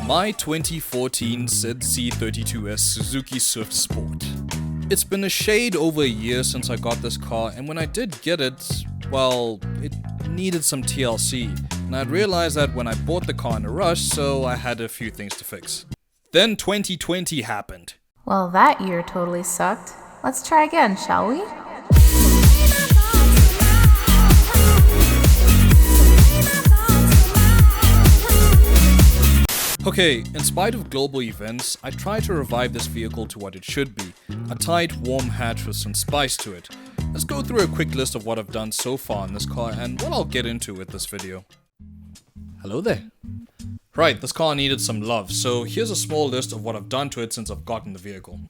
My 2014 ZC32S Suzuki Swift Sport. It's been a shade over a year since I got this car, and when I did get it, well, it needed some TLC, and I'd realized that when I bought the car in a rush, so I had a few things to fix. Then 2020 happened. Well, that year totally sucked. Let's try again, shall we? Okay, in spite of global events, I tried to revive this vehicle to what it should be, a tight, warm hatch with some spice to it. Let's go through a quick list of what I've done so far in this car and what I'll get into with this video. Hello there. Right, this car needed some love, so here's a small list of what I've done to it since I've gotten the vehicle.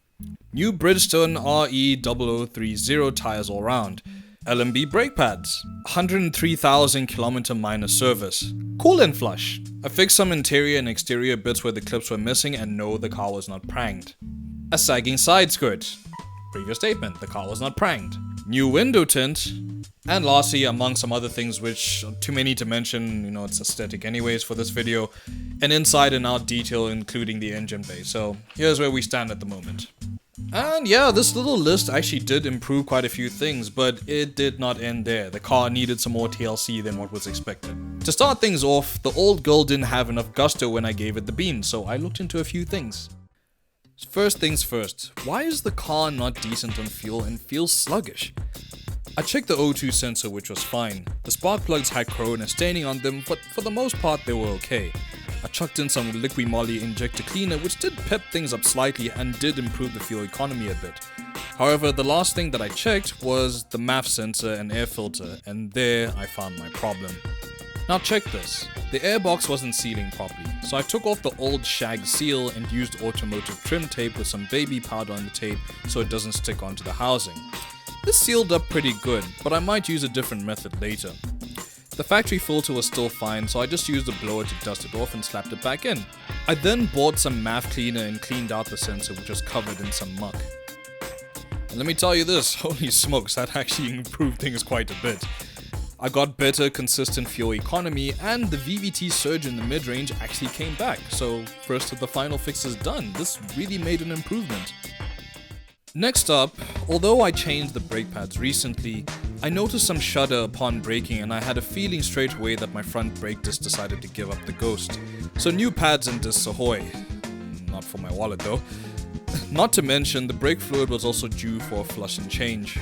New Bridgestone RE0030 tires all round. LMB brake pads, 103,000 kilometer minor service, coolant flush. I fixed some interior and exterior bits where the clips were missing, and no, the car was not pranked. A sagging side skirt. Previous statement, the car was not pranked. New window tint. And lastly, among some other things which are too many to mention, it's aesthetic anyways for this video, an inside and out detail including the engine bay. So here's where we stand at the moment. And yeah, this little list actually did improve quite a few things, but it did not end there. The car needed some more TLC than what was expected. To start things off, the old girl didn't have enough gusto when I gave it the bean, so I looked into a few things. First things first, why is the car not decent on fuel and feels sluggish? I checked the O2 sensor, which was fine. The spark plugs had corrosion and staining on them, but for the most part they were okay. I chucked in some liquid moly injector cleaner, which did pep things up slightly and did improve the fuel economy a bit. However, the last thing that I checked was the MAF sensor and air filter, and there I found my problem. Now check this, the airbox wasn't sealing properly, so I took off the old shag seal and used automotive trim tape with some baby powder on the tape so it doesn't stick onto the housing. This sealed up pretty good, but I might use a different method later. The factory filter was still fine, so I just used a blower to dust it off and slapped it back in. I then bought some MAF cleaner and cleaned out the sensor, which was covered in some muck. And let me tell you this, holy smokes, that actually improved things quite a bit. I got better consistent fuel economy, and the VVT surge in the mid-range actually came back, so first of the final fixes done. This really made an improvement. Next up, although I changed the brake pads recently, I noticed some shudder upon braking, and I had a feeling straight away that my front brake disc decided to give up the ghost. So new pads and discs ahoy. Not for my wallet though. Not to mention, the brake fluid was also due for a flush and change.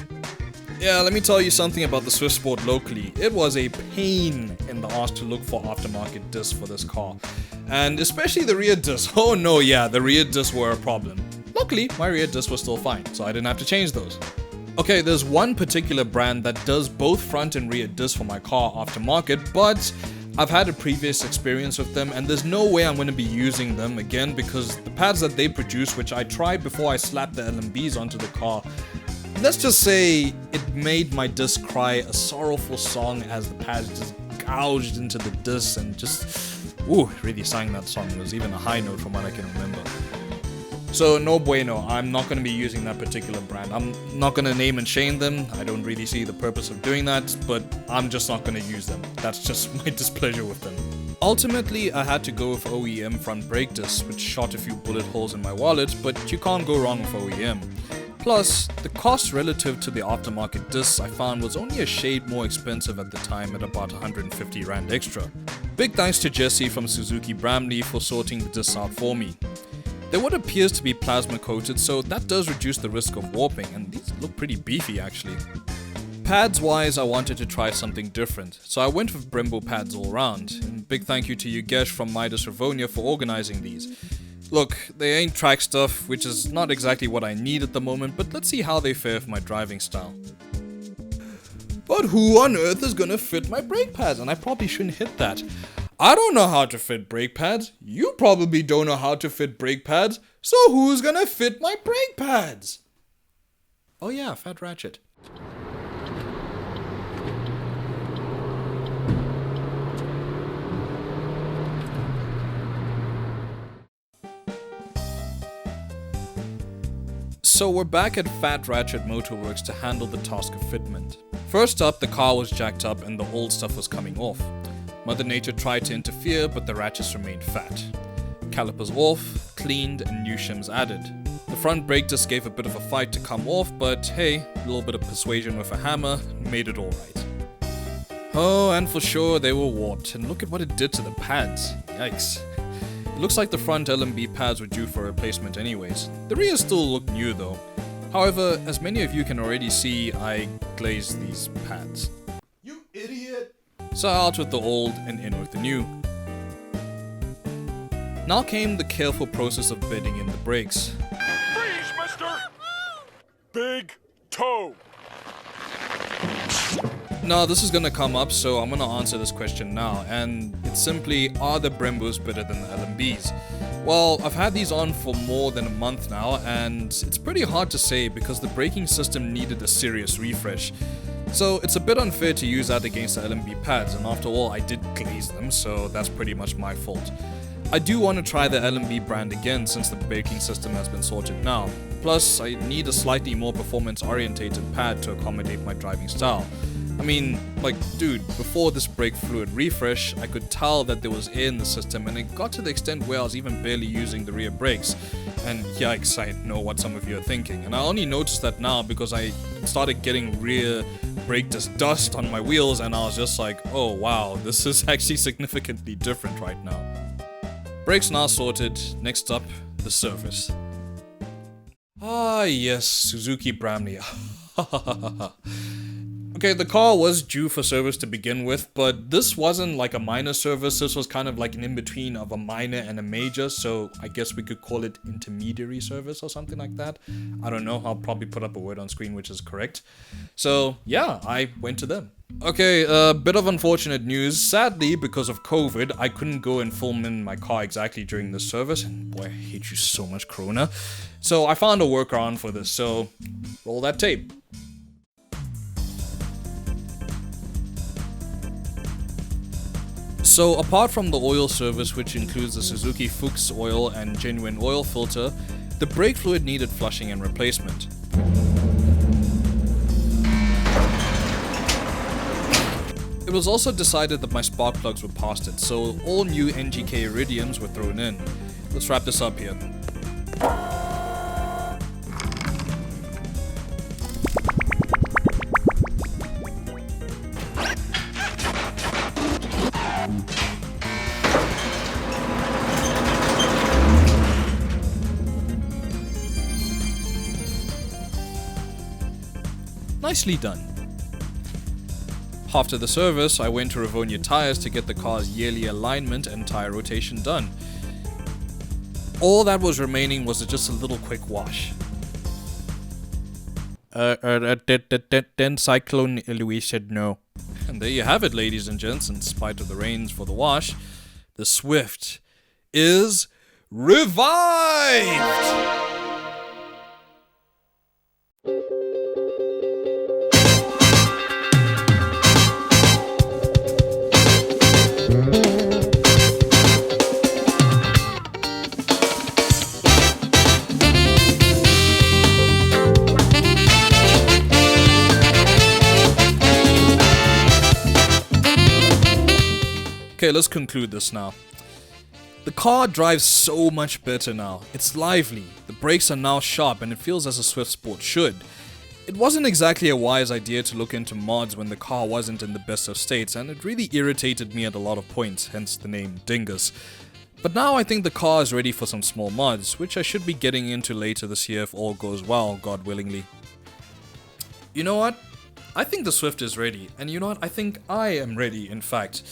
Yeah, let me tell you something about the Swift Sport locally. It was a pain in the ass to look for aftermarket discs for this car. And especially the rear discs. Oh no, yeah, the rear discs were a problem. Luckily, my rear disc was still fine, so I didn't have to change those. Okay, there's one particular brand that does both front and rear discs for my car aftermarket, but I've had a previous experience with them and there's no way I'm going to be using them again because the pads that they produce, which I tried before I slapped the LMBs onto the car, let's just say it made my disc cry a sorrowful song as the pads just gouged into the disc and just, really sang that song. It was even a high note from what I can remember. So no bueno, I'm not going to be using that particular brand. I'm not going to name and shame them. I don't really see the purpose of doing that, but I'm just not going to use them. That's just my displeasure with them. Ultimately, I had to go with OEM front brake discs, which shot a few bullet holes in my wallet, but you can't go wrong with OEM. Plus, the cost relative to the aftermarket discs I found was only a shade more expensive at the time at about 150 Rand extra. Big thanks to Jesse from Suzuki Bramley for sorting the discs out for me. They're what appears to be plasma coated, so that does reduce the risk of warping, and these look pretty beefy actually. Pads wise, I wanted to try something different, so I went with Brembo pads all round, and big thank you to Yugesh from Midas Ravonia for organizing these. Look, they ain't track stuff, which is not exactly what I need at the moment, but let's see how they fare for my driving style. But who on earth is gonna fit my brake pads? And I probably shouldn't hit that. I don't know how to fit brake pads. You probably don't know how to fit brake pads. So who's gonna fit my brake pads? Oh yeah, Phat Ratchet. So we're back at Phat Ratchet Motorworks to handle the task of fitment. First up, the car was jacked up and the old stuff was coming off. Mother Nature tried to interfere, but the ratchets remained fat. calipers off, cleaned, and new shims added. The front brake disc gave a bit of a fight to come off, but hey, a little bit of persuasion with a hammer made it alright. Oh, and for sure they were warped, and look at what it did to the pads. Yikes. It looks like the front LMB pads were due for replacement anyways. The rear still looked new though. However, as many of you can already see, I glazed these pads. You idiot! So out with the old and in with the new. Now came the careful process of bedding in the brakes. Freeze, mister! Big toe! Now this is gonna come up, so I'm gonna answer this question now, and it's simply, are the Brembos better than the LMBs? Well, I've had these on for more than a month now, and it's pretty hard to say because the braking system needed a serious refresh. So it's a bit unfair to use that against the LMB pads, and after all, I did glaze them, so that's pretty much my fault. I do want to try the LMB brand again since the braking system has been sorted now. Plus, I need a slightly more performance-orientated pad to accommodate my driving style. I mean, like, dude, before this brake fluid refresh, I could tell that there was air in the system, and it got to the extent where I was even barely using the rear brakes. And yikes, I know what some of you are thinking. And I only noticed that now because I started getting rear brake disc dust on my wheels, and I was just like, oh wow, this is actually significantly different right now. Brakes now sorted, next up, the service. Ah yes, Suzuki Bramley. Okay, the car was due for service to begin with, but this wasn't like a minor service, this was kind of like an in-between of a minor and a major, so I guess we could call it intermediary service or something like that. I don't know, I'll probably put up a word on screen which is correct. So yeah, I went to them. Okay, a bit of unfortunate news. Sadly, because of COVID, I couldn't go and film in my car exactly during this service, and boy, I hate you so much, Corona. So I found a workaround for this, so roll that tape. So apart from the oil service, which includes the Suzuki Fuchs oil and genuine oil filter, the brake fluid needed flushing and replacement. It was also decided that my spark plugs were past it, so all new NGK iridiums were thrown in. Let's wrap this up here. Nicely done. After the service, I went to Rivonia Tires to get the car's yearly alignment and tire rotation done. All that was remaining was just a little quick wash. Then Cyclone Louise said no. And there you have it, ladies and gents. In spite of the rains for the wash, the Swift is revived! Okay, let's conclude this now. The car drives so much better now. It's lively, the brakes are now sharp, and it feels as a Swift Sport should. It wasn't exactly a wise idea to look into mods when the car wasn't in the best of states, and it really irritated me at a lot of points, hence the name Dingus. But now I think the car is ready for some small mods, which I should be getting into later this year if all goes well, God willingly. You know what? I think the Swift is ready, and you know what? I think I am ready, in fact.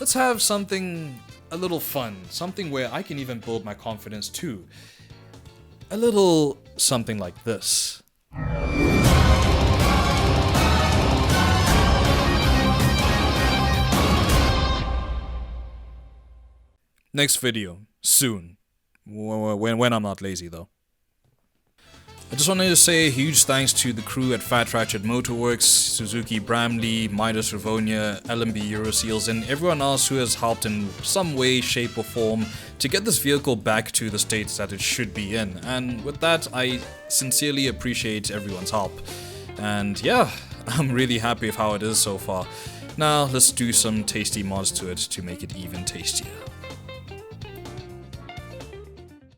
Let's have something a little fun, something where I can even build my confidence too. A little something like this. Next video, soon. When I'm not lazy though. I just wanted to say a huge thanks to the crew at Phat, Ratchet, Motorworks, Suzuki Bramley, Midas Rivonia, LMB Euroseals, and everyone else who has helped in some way, shape or form to get this vehicle back to the states that it should be in. And with that, I sincerely appreciate everyone's help. And yeah, I'm really happy with how it is so far. Now let's do some tasty mods to it to make it even tastier.